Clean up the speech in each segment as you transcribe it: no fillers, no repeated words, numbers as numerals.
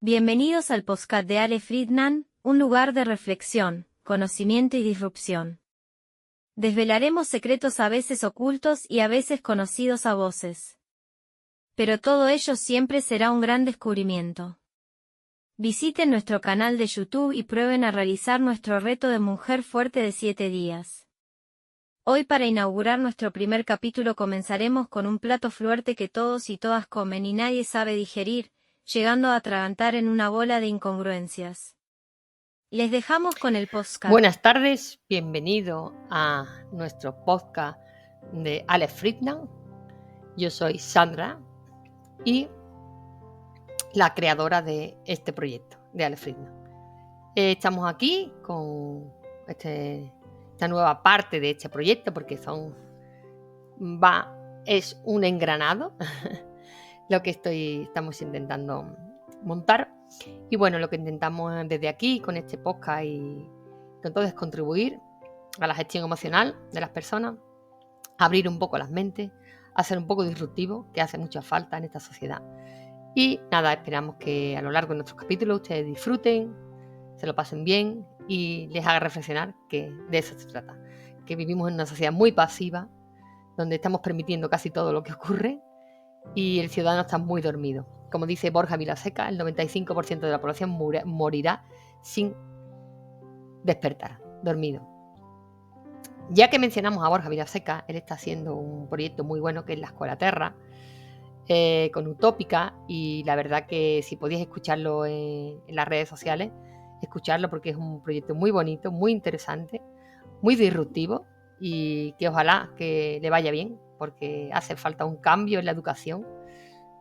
Bienvenidos al podcast de Ale Friedman, un lugar de reflexión, conocimiento y disrupción. Desvelaremos secretos a veces ocultos y a veces conocidos a voces. Pero todo ello siempre será un gran descubrimiento. Visiten nuestro canal de YouTube y prueben a realizar nuestro reto de mujer fuerte de 7 días. Hoy para inaugurar nuestro primer capítulo comenzaremos con un plato fuerte que todos y todas comen y nadie sabe digerir, llegando a atragantar en una bola de incongruencias. Les dejamos con el podcast. Buenas tardes, bienvenido a nuestro podcast de Ale Friedman. Yo soy Sandra y la creadora de este proyecto de Ale Friedman. Estamos aquí con esta nueva parte de este proyecto porque es un engranado lo que estamos intentando montar. Y bueno, lo que intentamos desde aquí con este podcast y con todo es contribuir a la gestión emocional de las personas, abrir un poco las mentes, hacer un poco disruptivo, que hace mucha falta en esta sociedad. Y nada, esperamos que a lo largo de nuestros capítulos ustedes disfruten, se lo pasen bien y les haga reflexionar que de eso se trata. Que vivimos en una sociedad muy pasiva, donde estamos permitiendo casi todo lo que ocurre y el ciudadano está muy dormido. Como dice Borja Vilaseca, el 95% de la población morirá sin despertar, dormido. Ya que mencionamos a Borja Vilaseca, él está haciendo un proyecto muy bueno que es la Escuela Terra, con Utópica, y la verdad que si podéis escucharlo en las redes sociales, escucharlo porque es un proyecto muy bonito, muy interesante, muy disruptivo y que ojalá que le vaya bien porque hace falta un cambio en la educación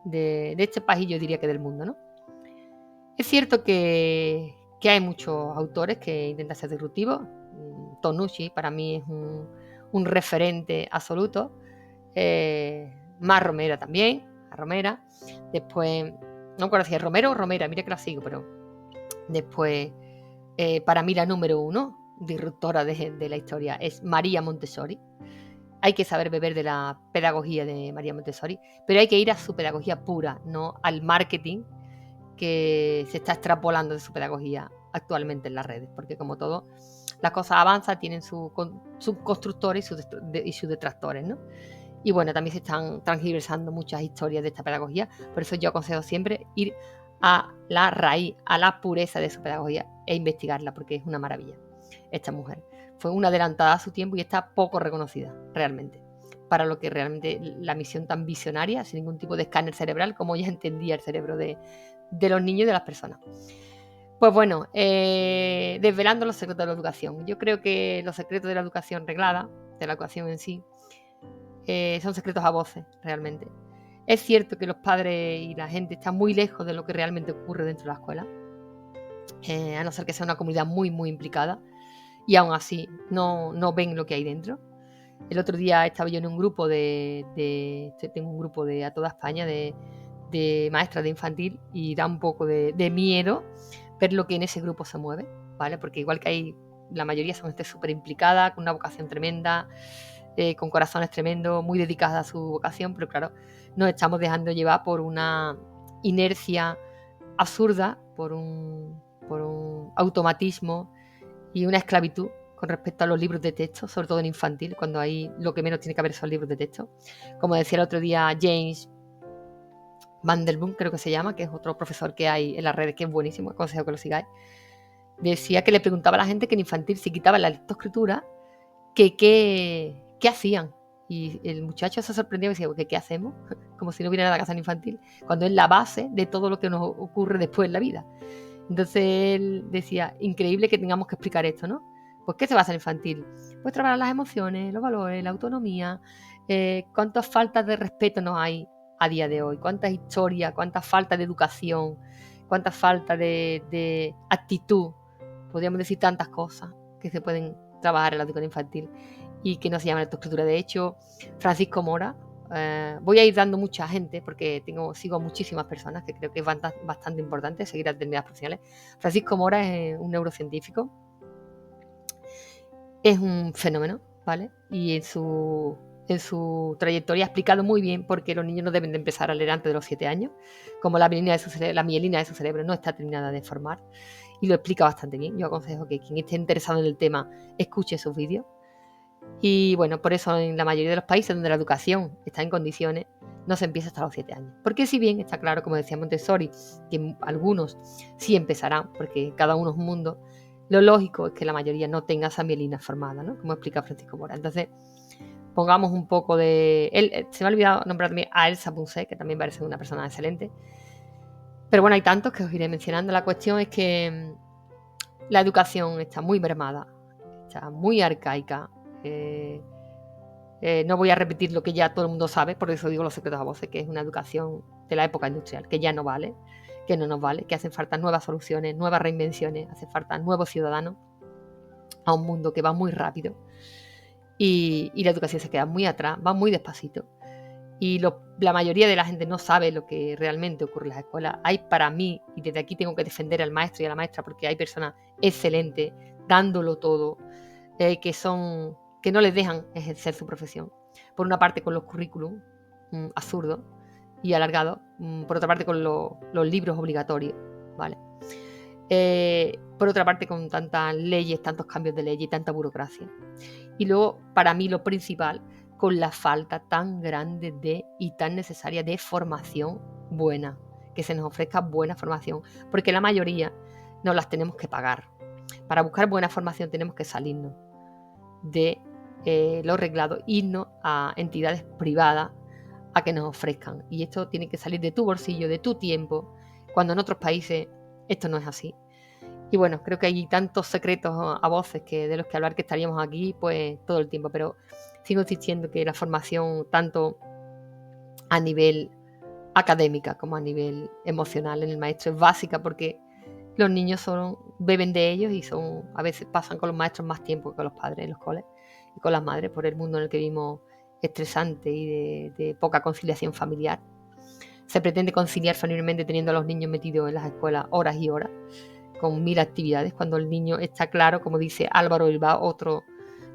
de este país, yo diría que del mundo, ¿no? Es cierto que hay muchos autores que intentan ser disruptivos. Tonucci para mí es un referente absoluto. Más Romera también, a Romera. Después, no me acuerdo si es Romero o Romera, mira que la sigo, pero después, para mí la número uno disruptora de la historia es María Montessori. Hay que saber beber de la pedagogía de María Montessori, pero hay que ir a su pedagogía pura, no al marketing que se está extrapolando de su pedagogía actualmente en las redes, porque como todo, las cosas avanzan, tienen sus constructores y sus detractores, ¿no? Y bueno, también se están transgiversando muchas historias de esta pedagogía, por eso yo aconsejo siempre ir a la raíz, a la pureza de su pedagogía e investigarla, porque es una maravilla. Esta mujer fue una adelantada a su tiempo y está poco reconocida realmente, para lo que realmente la misión tan visionaria, sin ningún tipo de escáner cerebral, como ella entendía el cerebro de los niños y de las personas. Pues bueno, desvelando los secretos de la educación. Yo creo que los secretos de la educación reglada, de la educación en sí, son secretos a voces, realmente. Es cierto que los padres y la gente están muy lejos de lo que realmente ocurre dentro de la escuela, a no ser que sea una comunidad muy, muy implicada, y aún así no ven lo que hay dentro. El otro día estaba yo en un grupo tengo un grupo de a toda España de maestras de infantil y da un poco de miedo ver lo que en ese grupo se mueve, ¿vale? Porque igual que hay, la mayoría son gente súper implicada, con una vocación tremenda, con corazones tremendos, muy dedicadas a su vocación, pero claro, nos estamos dejando llevar por una inercia absurda, por un automatismo y una esclavitud con respecto a los libros de texto, sobre todo en infantil, cuando ahí lo que menos tiene que haber son libros de texto. Como decía el otro día James Vanderboom, creo que se llama, que es otro profesor que hay en las redes, que es buenísimo, aconsejo que lo sigáis, decía que le preguntaba a la gente que en infantil si quitaban la lectoescritura, que qué hacían. Y el muchacho se sorprendió y decía, ¿qué hacemos? Como si no hubiera nada que hacer en infantil, cuando es la base de todo lo que nos ocurre después en la vida. Entonces él decía, increíble que tengamos que explicar esto, ¿no? Pues ¿qué se basa en infantil? Pues trabajar las emociones, los valores, la autonomía, cuántas faltas de respeto nos hay a día de hoy, cuántas historias, cuántas faltas de educación, cuántas faltas de actitud, podríamos decir tantas cosas que se pueden trabajar en la educación infantil y que no se llama lectoescritura. De hecho, Francisco Mora, voy a ir dando mucha gente porque sigo muchísimas personas que creo que es bastante importante seguir a determinadas profesionales. Francisco Mora es un neurocientífico, es un fenómeno, ¿vale? Y en en su trayectoria ha explicado muy bien por qué los niños no deben de empezar a leer antes de los 7 años, como la mielina de su cerebro no está terminada de formar, y lo explica bastante bien. Yo aconsejo que quien esté interesado en el tema escuche esos vídeos. Y bueno, por eso en la mayoría de los países donde la educación está en condiciones, no se empieza hasta los 7 años. Porque si bien está claro, como decía Montessori, que algunos sí empezarán, porque cada uno es un mundo, lo lógico es que la mayoría no tenga esa mielina formada, ¿no? Como explica Francisco Mora. Entonces, pongamos un poco de... se me ha olvidado nombrar también a Elsa Punset, que también parece una persona excelente. Pero bueno, hay tantos que os iré mencionando. La cuestión es que la educación está muy mermada, está muy arcaica. No voy a repetir lo que ya todo el mundo sabe, por eso digo los secretos a voces, que es una educación de la época industrial, que ya no vale, que no nos vale, que hacen falta nuevas soluciones, nuevas reinvenciones, hace falta nuevos ciudadanos a un mundo que va muy rápido y la educación se queda muy atrás, va muy despacito. Y la mayoría de la gente no sabe lo que realmente ocurre en las escuelas. Hay para mí, y desde aquí tengo que defender al maestro y a la maestra, porque hay personas excelentes, dándolo todo, que no les dejan ejercer su profesión. Por una parte con los currículum absurdos y alargados, por otra parte con los libros obligatorios, ¿vale? Por otra parte con tantas leyes, tantos cambios de ley y tanta burocracia. Y luego, para mí, lo principal, con la falta tan grande y tan necesaria de formación buena, que se nos ofrezca buena formación, porque la mayoría nos las tenemos que pagar. Para buscar buena formación tenemos que salirnos de los reglados, irnos a entidades privadas a que nos ofrezcan. Y esto tiene que salir de tu bolsillo, de tu tiempo, cuando en otros países esto no es así. Y bueno, creo que hay tantos secretos a voces de los que hablar que estaríamos aquí pues todo el tiempo, pero sigo insistiendo que la formación, tanto a nivel académica como a nivel emocional en el maestro, es básica, porque los niños beben de ellos y a veces pasan con los maestros más tiempo que con los padres en los coles y con las madres, por el mundo en el que vivimos estresante y de poca conciliación familiar. Se pretende conciliar familiarmente teniendo a los niños metidos en las escuelas horas y horas, con 1000 actividades, cuando el niño está claro, como dice Álvaro Bilbao, otro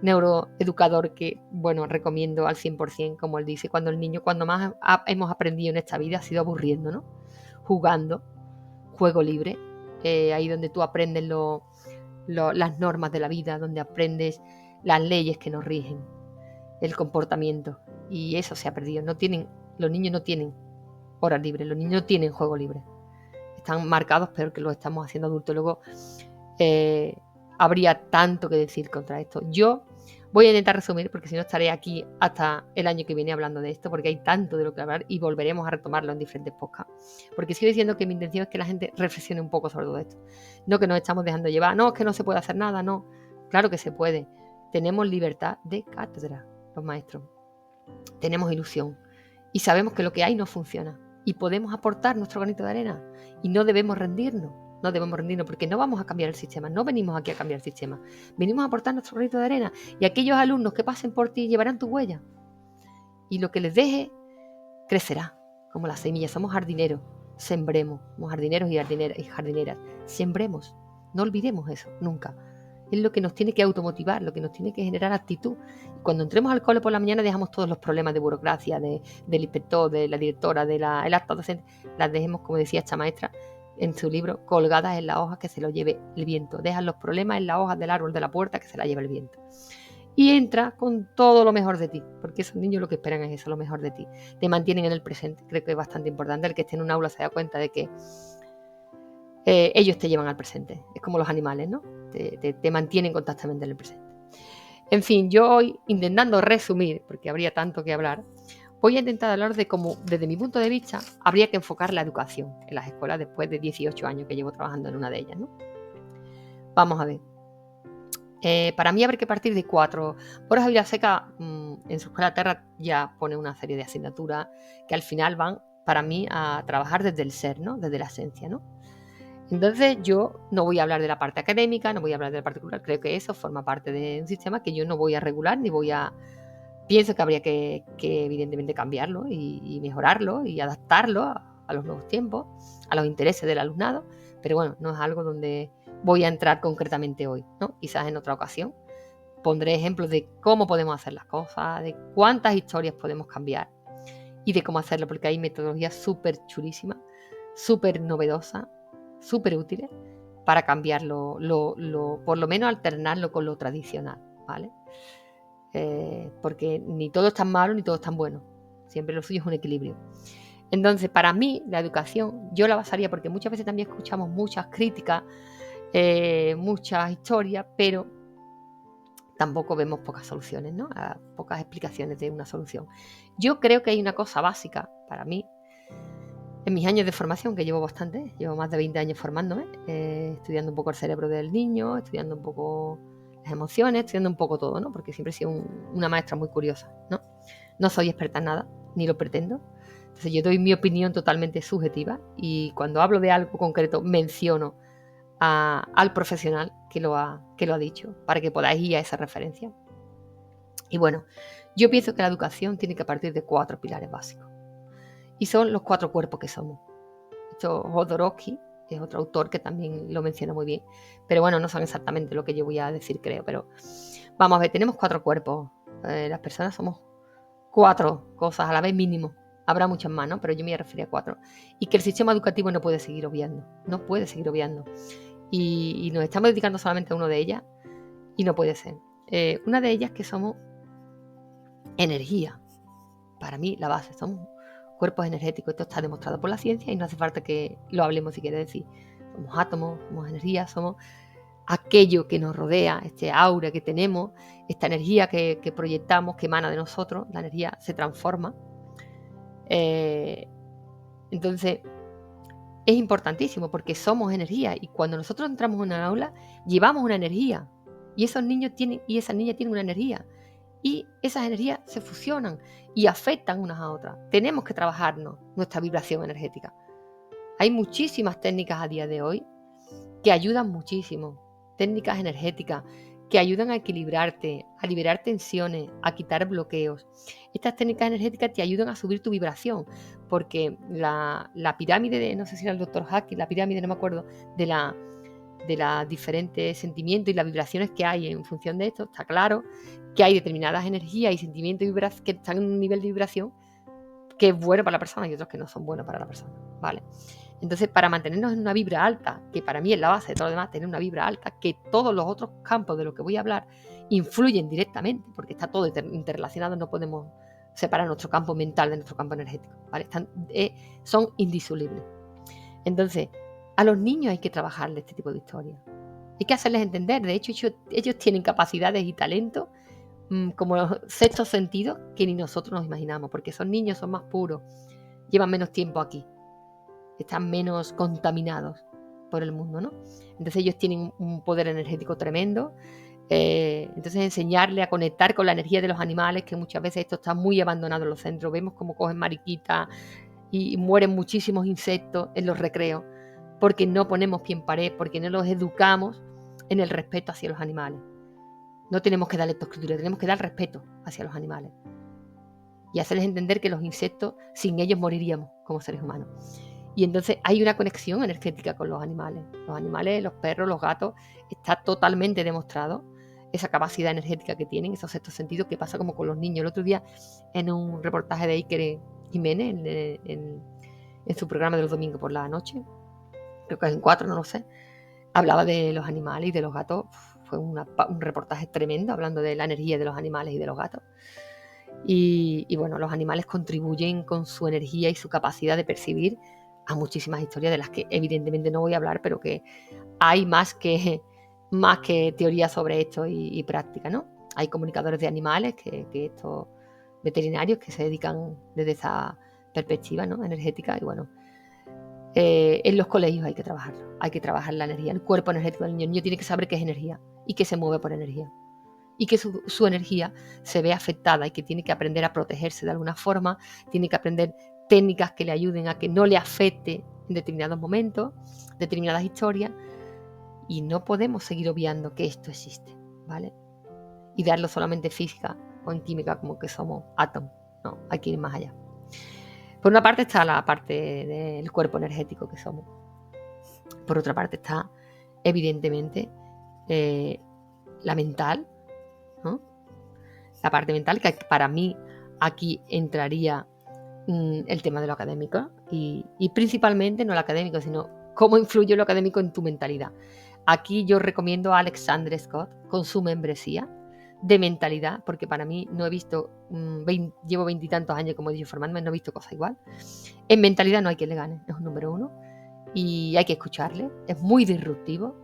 neuroeducador que, bueno, recomiendo al 100%, como él dice, cuando más hemos aprendido en esta vida ha sido aburriendo, ¿no? Jugando, juego libre, ahí donde tú aprendes las normas de la vida, donde aprendes las leyes que nos rigen, el comportamiento, y eso se ha perdido. Los niños no tienen horas libres, los niños no tienen juego libre. Están marcados, pero que lo estamos haciendo adultos. Luego habría tanto que decir contra esto. Yo voy a intentar resumir, porque si no estaré aquí hasta el año que viene hablando de esto, porque hay tanto de lo que hablar y volveremos a retomarlo en diferentes podcasts. Porque sigo diciendo que mi intención es que la gente reflexione un poco sobre todo esto. No que nos estamos dejando llevar, no, es que no se puede hacer nada, no. Claro que se puede. Tenemos libertad de cátedra, los maestros. Tenemos ilusión. Y sabemos que lo que hay no funciona. Y podemos aportar nuestro granito de arena. Y no debemos rendirnos. No debemos rendirnos porque no vamos a cambiar el sistema. No venimos aquí a cambiar el sistema. Venimos a aportar nuestro granito de arena. Y aquellos alumnos que pasen por ti llevarán tu huella. Y lo que les deje crecerá. Como las semillas. Somos jardineros. Sembremos. Somos jardineros y jardineras. Sembremos. No olvidemos eso. Nunca. Es lo que nos tiene que automotivar, lo que nos tiene que generar actitud. Cuando entremos al cole por la mañana dejamos todos los problemas de burocracia, del inspector, de la directora, el acta docente, las dejemos, como decía esta maestra en su libro, colgadas en las hojas que se lo lleve el viento. Dejan los problemas en las hojas del árbol de la puerta que se la lleve el viento. Y entra con todo lo mejor de ti, porque esos niños lo que esperan es eso, lo mejor de ti. Te mantienen en el presente, creo que es bastante importante. El que esté en un aula se da cuenta de que ellos te llevan al presente. Es como los animales, ¿no? Te mantienen constantemente en el presente. En fin, yo hoy, intentando resumir, porque habría tanto que hablar, voy a intentar hablar de cómo, desde mi punto de vista, habría que enfocar la educación en las escuelas después de 18 años que llevo trabajando en una de ellas, ¿no? Vamos a ver. Para mí habrá que partir de 4. Borja Vilaseca en su escuela Terra ya pone una serie de asignaturas que al final van, para mí, a trabajar desde el ser, ¿no? Desde la esencia, ¿no? Entonces yo no voy a hablar de la parte académica, no voy a hablar de la parte cultural, creo que eso forma parte de un sistema que yo no voy a regular ni pienso que habría que evidentemente cambiarlo y mejorarlo y adaptarlo a los nuevos tiempos, a los intereses del alumnado, pero bueno, no es algo donde voy a entrar concretamente hoy, ¿no? Quizás en otra ocasión, pondré ejemplos de cómo podemos hacer las cosas, de cuántas historias podemos cambiar y de cómo hacerlo, porque hay metodologías súper chulísimas, súper novedosas, súper útiles para cambiarlo, por lo menos alternarlo con lo tradicional, ¿vale? Porque ni todo es tan malo ni todo es tan bueno. Siempre lo suyo es un equilibrio. Entonces, para mí, la educación, yo la basaría, porque muchas veces también escuchamos muchas críticas, muchas historias, pero tampoco vemos pocas soluciones, ¿no? Pocas explicaciones de una solución. Yo creo que hay una cosa básica para mí, en mis años de formación, que llevo bastante, llevo más de 20 años formándome, estudiando un poco el cerebro del niño, estudiando un poco las emociones, estudiando un poco todo, ¿no? Porque siempre he sido una maestra muy curiosa, ¿no? No soy experta en nada, ni lo pretendo. Entonces yo doy mi opinión totalmente subjetiva y cuando hablo de algo concreto menciono al profesional que lo ha dicho, para que podáis ir a esa referencia. Y bueno, yo pienso que la educación tiene que partir de 4 pilares básicos. Y son los 4 cuerpos que somos. Esto Jodorowsky es otro autor que también lo menciona muy bien. Pero bueno, no son exactamente lo que yo voy a decir, creo. Pero vamos a ver, tenemos 4 cuerpos. Las personas somos 4 cosas a la vez mínimo. Habrá muchas más, ¿no? Pero yo me voy a referir a 4. Y que el sistema educativo no puede seguir obviando. No puede seguir obviando. Y nos estamos dedicando solamente a una de ellas. Y no puede ser. Una de ellas que somos energía. Para mí, la base. Somos cuerpos energéticos. Esto está demostrado por la ciencia y no hace falta que lo hablemos si quiere decir. Somos átomos, somos energía, somos aquello que nos rodea, este aura que tenemos, esta energía que proyectamos, que emana de nosotros. La energía se transforma. Entonces, es importantísimo porque somos energía y cuando nosotros entramos en una aula, llevamos una energía y esos niños tienen y esas niñas tienen una energía. Y esas energías se fusionan y afectan unas a otras. Tenemos que trabajarnos nuestra vibración energética. Hay muchísimas técnicas a día de hoy que ayudan muchísimo. Técnicas energéticas que ayudan a equilibrarte, a liberar tensiones, a quitar bloqueos. Estas técnicas energéticas te ayudan a subir tu vibración, porque la pirámide no sé si era el doctor Hawking, la pirámide, no me acuerdo, de los diferentes sentimientos y las vibraciones que hay en función de esto, está claro que hay determinadas energías y sentimientos y vibraciones que están en un nivel de vibración que es bueno para la persona y otros que no son buenos para la persona, ¿vale? Entonces, para mantenernos en una vibra alta, que para mí es la base de todo lo demás, tener una vibra alta, que todos los otros campos de lo que voy a hablar influyen directamente, porque está todo interrelacionado, no podemos separar nuestro campo mental de nuestro campo energético, ¿vale? Son indisolubles. Entonces, a los niños hay que trabajarles este tipo de historias. Hay que hacerles entender. De hecho, ellos tienen capacidades y talentos como los sextos sentidos que ni nosotros nos imaginamos, porque son niños, son más puros, llevan menos tiempo aquí, están menos contaminados por el mundo, ¿no? Entonces ellos tienen un poder energético tremendo. Entonces enseñarle a conectar con la energía de los animales, que muchas veces esto está muy abandonado en los centros. Vemos cómo cogen mariquitas y mueren muchísimos insectos en los recreos porque no ponemos pie en pared, porque no los educamos en el respeto hacia los animales. No tenemos que darle toscritura, tenemos que dar respeto hacia los animales y hacerles entender que los insectos sin ellos moriríamos como seres humanos. Y entonces hay una conexión energética con los animales. Los animales, los perros, los gatos, está totalmente demostrado esa capacidad energética que tienen, esos sextos sentidos, que pasa como con los niños. El otro día, en un reportaje de Iker Jiménez, en su programa de los domingos por la noche, creo que es en 4, no lo sé, hablaba de los animales y de los gatos. Fue un reportaje tremendo hablando de la energía de los animales y de los gatos. Y bueno, los animales contribuyen con su energía y su capacidad de percibir a muchísimas historias de las que evidentemente no voy a hablar, pero que hay más que teoría sobre esto y práctica, ¿no? Hay comunicadores de animales, que estos veterinarios que se dedican desde esa perspectiva, ¿no?, energética. Y bueno, en los colegios hay que trabajar la energía, el cuerpo energético del niño. El niño tiene que saber qué es energía y que se mueve por energía y que su energía se ve afectada y que tiene que aprender a protegerse de alguna forma, tiene que aprender técnicas que le ayuden a que no le afecte en determinados momentos, determinadas historias, y no podemos seguir obviando que esto existe, ¿vale? Y darlo solamente física o en química como que somos átomos. No, hay que ir más allá. Por una parte está la parte del cuerpo energético que somos. Por otra parte está, evidentemente, la mental, la parte mental, que para mí aquí entraría el tema de lo académico y principalmente no lo académico, sino cómo influye lo académico en tu mentalidad. Aquí yo recomiendo a Alexandre Scott con su membresía de mentalidad, porque para mí no he visto, llevo 20 y tantos años, como he dicho, formándome, no he visto cosas igual. En mentalidad no hay quien le gane, es un número uno y hay que escucharle, es muy disruptivo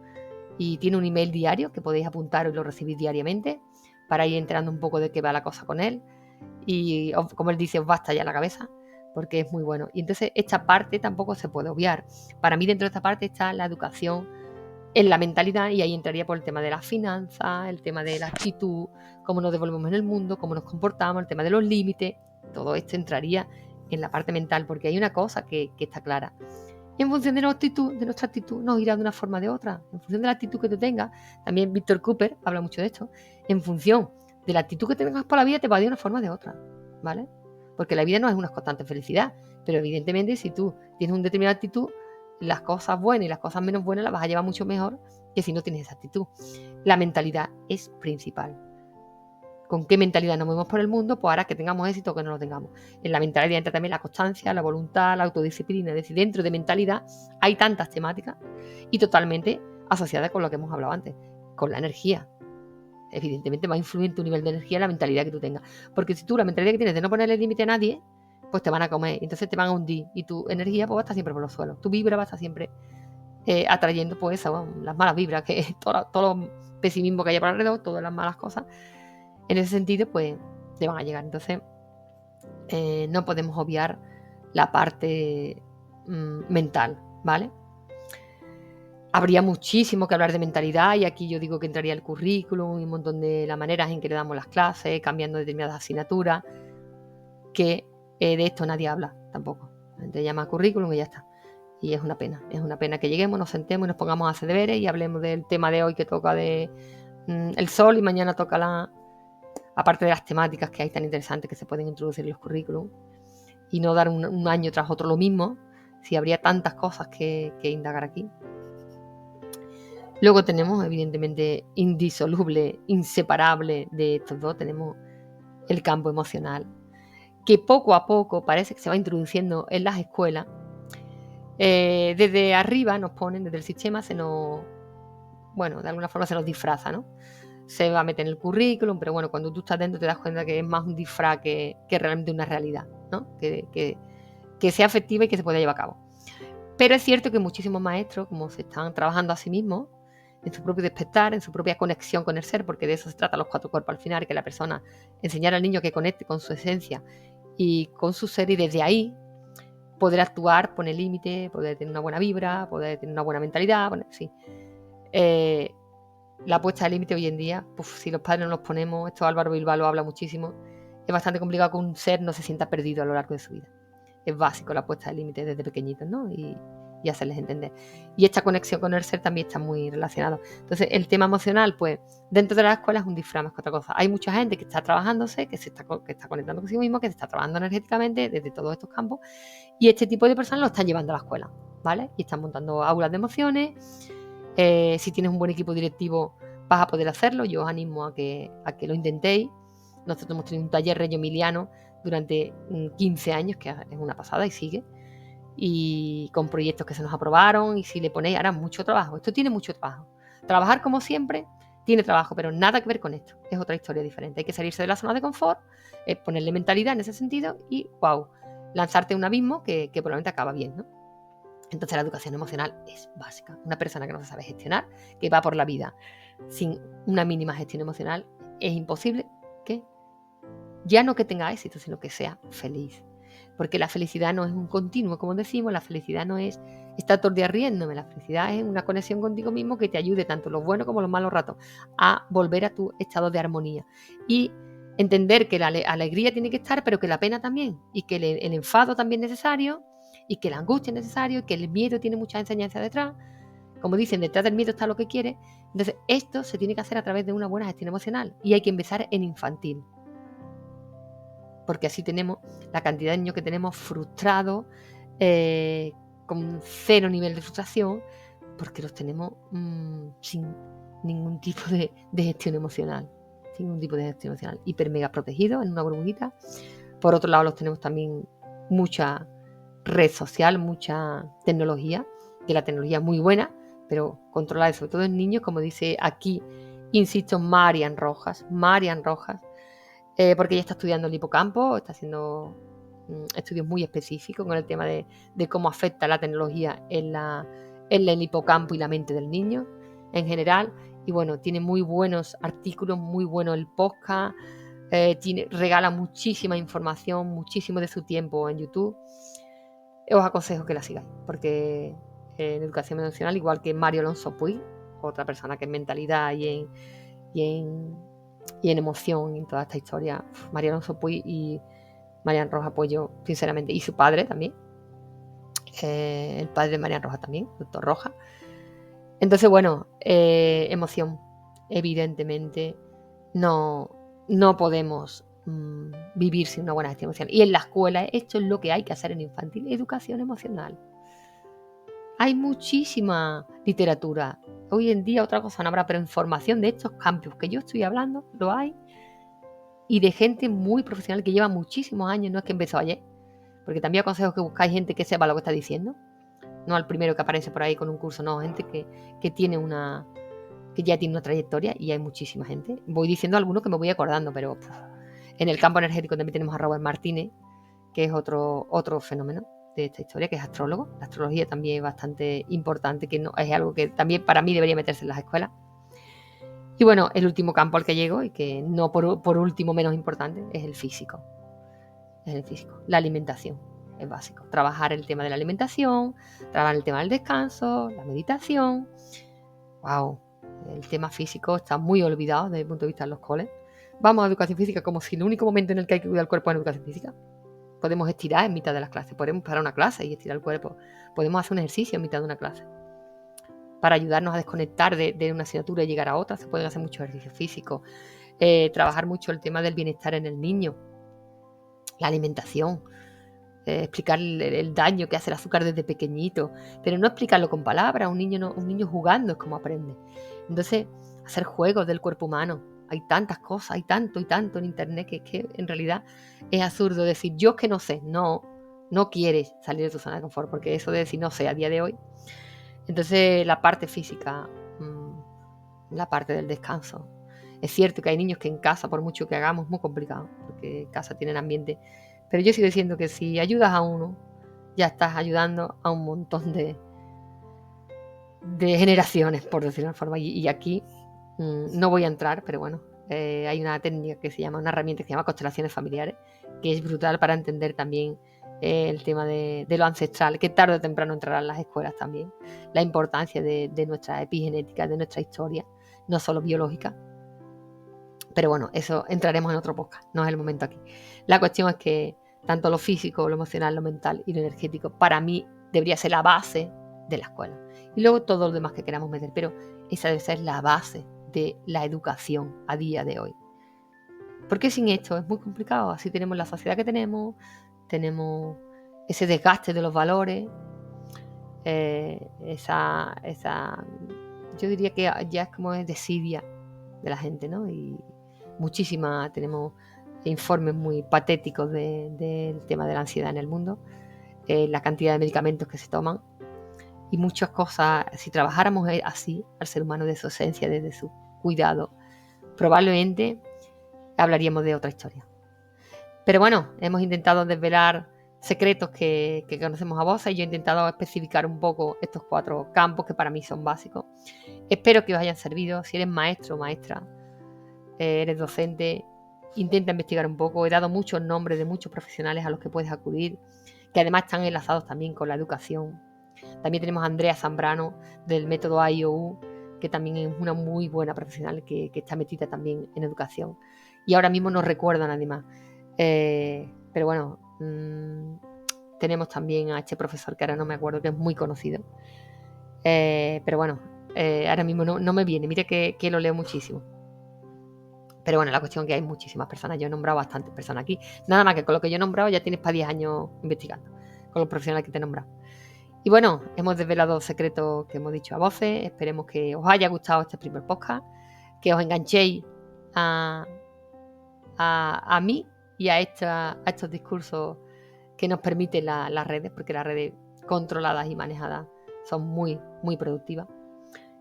y tiene un email diario que podéis apuntar y lo recibís diariamente para ir enterando un poco de qué va la cosa con él y como él dice, os va a estallar la cabeza porque es muy bueno. Y entonces esta parte tampoco se puede obviar. Para mí dentro de esta parte está la educación en la mentalidad y ahí entraría por el tema de las finanzas, el tema de la actitud, cómo nos devolvemos en el mundo, cómo nos comportamos, el tema de los límites. Todo esto entraría en la parte mental porque hay una cosa que está clara. Y en función de nuestra actitud nos irá de una forma o de otra. En función de la actitud que tú tengas, también Víctor Cooper habla mucho de esto, en función de la actitud que tengas por la vida te va de una forma o de otra, ¿vale? Porque la vida no es una constante felicidad, pero evidentemente si tú tienes una determinada actitud, las cosas buenas y las cosas menos buenas las vas a llevar mucho mejor que si no tienes esa actitud. La mentalidad es principal. ¿Con qué mentalidad nos movemos por el mundo? Pues hará que tengamos éxito o que no lo tengamos. En la mentalidad entra también la constancia, la voluntad, la autodisciplina. Es decir, dentro de mentalidad hay tantas temáticas y totalmente asociadas con lo que hemos hablado antes, con la energía. Evidentemente va a influir en tu nivel de energía la mentalidad que tú tengas. Porque si tú la mentalidad que tienes de no ponerle límite a nadie, pues te van a comer, entonces te van a hundir y tu energía pues va a estar siempre por los suelos. Tu vibra va a estar siempre atrayendo pues eso, las malas vibras, que todo el pesimismo que haya por alrededor, todas las malas cosas. En ese sentido, pues te van a llegar. Entonces, no podemos obviar la parte mental, ¿vale? Habría muchísimo que hablar de mentalidad y aquí yo digo que entraría el currículum y un montón de las maneras en que le damos las clases, cambiando determinadas asignaturas, que de esto nadie habla tampoco. La gente llama currículum y ya está. Y es una pena que lleguemos, nos sentemos y nos pongamos a hacer deberes y hablemos del tema de hoy que toca de el sol y mañana toca aparte de las temáticas que hay tan interesantes que se pueden introducir en los currículums y no dar un año tras otro lo mismo, si habría tantas cosas que indagar aquí. Luego tenemos, evidentemente, indisoluble, inseparable de estos dos, tenemos el campo emocional, que poco a poco parece que se va introduciendo en las escuelas. Desde arriba nos ponen, desde el sistema de alguna forma se nos disfraza, ¿no? Se va a meter en el currículum, pero bueno, cuando tú estás dentro te das cuenta que es más un disfraz que realmente una realidad, ¿no? Que sea efectiva y que se pueda llevar a cabo. Pero es cierto que muchísimos maestros, como se están trabajando a sí mismos, en su propio despertar, en su propia conexión con el ser, porque de eso se trata los 4 cuerpos al final, que la persona enseñar al niño que conecte con su esencia y con su ser y desde ahí poder actuar, poner límite, poder tener una buena vibra, poder tener una buena mentalidad, sí. La puesta de límite hoy en día, si los padres no los ponemos, esto Álvaro Bilbao lo habla muchísimo, es bastante complicado que un ser no se sienta perdido a lo largo de su vida. Es básico la puesta de límite desde pequeñitos, ¿no? Y hacerles entender. Y esta conexión con el ser también está muy relacionado. Entonces, el tema emocional, pues, dentro de la escuela es un disfraz más que otra cosa. Hay mucha gente que está trabajándose, que está conectando consigo mismo, que se está trabajando energéticamente desde todos estos campos, y este tipo de personas lo están llevando a la escuela, ¿vale? Y están montando aulas de emociones. Si tienes un buen equipo directivo, vas a poder hacerlo. Yo os animo a que lo intentéis. Nosotros hemos tenido un taller Reggio Emiliano durante 15 años, que es una pasada y sigue, y con proyectos que se nos aprobaron, y si le ponéis, hará mucho trabajo. Esto tiene mucho trabajo. Trabajar, como siempre, tiene trabajo, pero nada que ver con esto. Es otra historia diferente. Hay que salirse de la zona de confort, ponerle mentalidad en ese sentido y, wow, lanzarte a un abismo que probablemente acaba bien, ¿no? Entonces la educación emocional es básica. Una persona que no se sabe gestionar, que va por la vida sin una mínima gestión emocional, es imposible que ya no que tenga éxito, sino que sea feliz. Porque la felicidad no es un continuo, como decimos, la felicidad no es estar todo el día riéndome, la felicidad es una conexión contigo mismo que te ayude tanto los buenos como los malos ratos a volver a tu estado de armonía. Y entender que la alegría tiene que estar, pero que la pena también, y que el enfado también es necesario, y que la angustia es necesario, y que el miedo tiene mucha enseñanza detrás. Como dicen, detrás del miedo está lo que quiere. Entonces, esto se tiene que hacer a través de una buena gestión emocional, y hay que empezar en infantil. Porque así tenemos la cantidad de niños que tenemos frustrados, con cero nivel de frustración, porque los tenemos sin ningún tipo de gestión emocional. sin ningún tipo de gestión emocional, hiper mega protegidos en una burbujita. Por otro lado, los tenemos también mucha red social, mucha tecnología, que la tecnología es muy buena, pero controlada, sobre todo en niños, como dice aquí, insisto, Marian Rojas, porque ella está estudiando el hipocampo, está haciendo estudios muy específicos con el tema de cómo afecta la tecnología en el hipocampo y la mente del niño en general. Y bueno, tiene muy buenos artículos, muy bueno el podcast, regala muchísima información, muchísimo de su tiempo en YouTube. Os aconsejo que la sigáis, porque en educación emocional, igual que Mario Alonso Puig, otra persona que en mentalidad y en emoción, en toda esta historia, Mario Alonso Puig y Marian Rojas, pues yo, sinceramente, y su padre también, el padre de Marian Rojas también, doctor Rojas. Entonces, bueno, emoción, evidentemente, no podemos vivir sin una buena gestión emocional. Y en la escuela esto es lo que hay que hacer en infantil, educación emocional. Hay muchísima literatura. Hoy en día otra cosa no habrá, pero información de estos campos que yo estoy hablando, lo hay. Y de gente muy profesional que lleva muchísimos años, no es que empezó ayer. Porque también aconsejo que buscáis gente que sepa lo que está diciendo. No al primero que aparece por ahí con un curso, no, gente que ya tiene una trayectoria, y hay muchísima gente. Voy diciendo algunos que me voy acordando, pero en el campo energético también tenemos a Robert Martínez, que es otro fenómeno de esta historia, que es astrólogo. La astrología también es bastante importante, que no, es algo que también para mí debería meterse en las escuelas. Y bueno, el último campo al que llego, y que no por último menos importante, es el físico. La alimentación es básico. Trabajar el tema de la alimentación, trabajar el tema del descanso, la meditación. ¡Wow! El tema físico está muy olvidado desde el punto de vista de los coles. Vamos a educación física como si el único momento en el que hay que cuidar el cuerpo es en educación física. Podemos estirar en mitad de las clases, podemos parar una clase y estirar el cuerpo, podemos hacer un ejercicio en mitad de una clase. Para ayudarnos a desconectar de una asignatura y llegar a otra, se pueden hacer muchos ejercicios físicos. Trabajar mucho el tema del bienestar en el niño, la alimentación, explicar el daño que hace el azúcar desde pequeñito, pero no explicarlo con palabras. Un niño jugando es como aprende. Entonces, hacer juegos del cuerpo humano. Hay tantas cosas, hay tanto y tanto en internet que en realidad es absurdo decir yo que no sé. No quieres salir de tu zona de confort, porque eso de decir no sé a día de hoy. Entonces, la parte física, la parte del descanso. Es cierto que hay niños que en casa, por mucho que hagamos, es muy complicado, porque en casa tienen ambiente. Pero yo sigo diciendo que si ayudas a uno, ya estás ayudando a un montón de generaciones, por decirlo de una forma. Y aquí no voy a entrar, pero bueno, hay una técnica una herramienta que se llama constelaciones familiares, que es brutal para entender también el tema de lo ancestral, que tarde o temprano entrará en las escuelas también. La importancia de nuestra epigenética, de nuestra historia, no solo biológica. Pero bueno, eso entraremos en otro podcast, no es el momento aquí. La cuestión es que tanto lo físico, lo emocional, lo mental y lo energético, para mí debería ser la base de la escuela. Y luego todo lo demás que queramos meter, pero esa debe ser la base de la educación a día de hoy. Porque sin esto es muy complicado. Así tenemos la sociedad que tenemos ese desgaste de los valores, yo diría que ya es como es desidia de la gente, ¿no? Y tenemos informes muy patéticos del tema de la ansiedad en el mundo, la cantidad de medicamentos que se toman y muchas cosas. Si trabajáramos así al ser humano, de su esencia, desde su cuidado, probablemente hablaríamos de otra historia. Pero bueno, hemos intentado desvelar secretos que conocemos a voces, y yo he intentado especificar un poco estos 4 campos que para mí son básicos. Espero que os hayan servido. Si eres maestro o maestra, eres docente, intenta investigar un poco. He dado muchos nombres de muchos profesionales a los que puedes acudir, que además están enlazados también con la educación. También tenemos a Andrea Zambrano del método IOU, que también es una muy buena profesional que está metida también en educación. Y ahora mismo no recuerdo a nadie más. Pero bueno, tenemos también a este profesor que ahora no me acuerdo, que es muy conocido. Pero bueno, ahora mismo no me viene. Mire que lo leo muchísimo. Pero bueno, la cuestión es que hay muchísimas personas. Yo he nombrado bastantes personas aquí. Nada más que con lo que yo he nombrado ya tienes para 10 años investigando, con los profesionales que te he nombrado. Y bueno, hemos desvelado secretos que hemos dicho a voces. Esperemos que os haya gustado este primer podcast, que os enganchéis a mí y a estos discursos que nos permiten las redes, porque las redes controladas y manejadas son muy, muy productivas.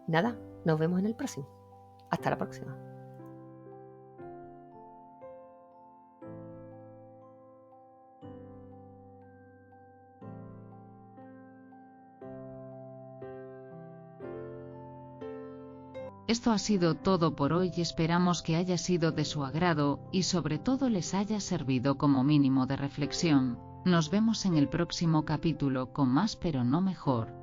Y nada, nos vemos en el próximo. Hasta la próxima. Esto ha sido todo por hoy y esperamos que haya sido de su agrado y sobre todo les haya servido como mínimo de reflexión. Nos vemos en el próximo capítulo con más pero no mejor.